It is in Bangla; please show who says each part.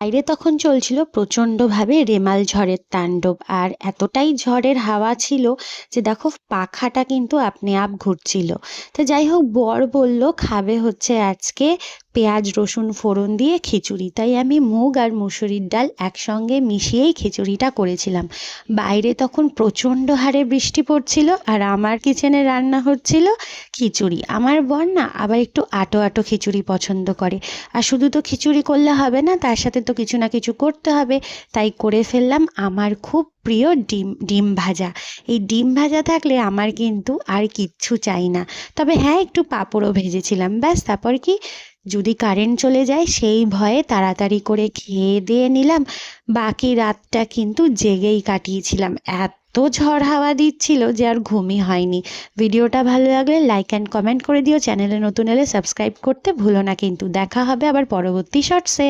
Speaker 1: বাইরে তখন চলছিল প্রচণ্ডভাবে রেমাল ঝড়ের তাণ্ডব, আর এতটাই ঝড়ের হাওয়া ছিল যে দেখো পাখাটা কিন্তু আপনি আপ ঘুরছিল। তো যাই হোক, বর বলল খাবে হচ্ছে আজকে পেঁয়াজ রসুন ফোড়ন দিয়ে খিচুড়ি, তাই আমি মুগ আর মুসুরির ডাল একসঙ্গে মিশিয়েই খিচুড়িটা করেছিলাম। বাইরে তখন প্রচণ্ড হারে বৃষ্টি পড়ছিল, আর আমার কিচেনে রান্না হচ্ছিল খিচুড়ি। আমার বর না আবার একটু আটো আটো খিচুড়ি পছন্দ করে, আর শুধু তো খিচুড়ি করলে হবে না, তার সাথে তো কিছু না কিছু করতে হবে। তাই করে ফেললাম আমার খুব প্রিয় ডিম ভাজা। এই ডিম ভাজা থাকলে আমার কিন্তু আর কিচ্ছু চাই না। তবে হ্যাঁ, একটু পাঁপড়ও ভেজেছিলাম, ব্যাস। তারপর কি, যদি কারেন্ট চলে যায় সেই ভয়ে তাড়াতাড়ি করে খেয়ে দিয়ে নিলাম। বাকি রাতটা কিন্তু জেগেই কাটিয়েছিলাম, এত ঝড় হাওয়া দিচ্ছিল যে আর ঘুমই হয়নি। ভিডিওটা ভালো লাগলে লাইক অ্যান্ড কমেন্ট করে দিও। চ্যানেলে নতুন এলে সাবস্ক্রাইব করতে ভুলো না কিন্তু। দেখা হবে আবার পরবর্তী শর্টসে।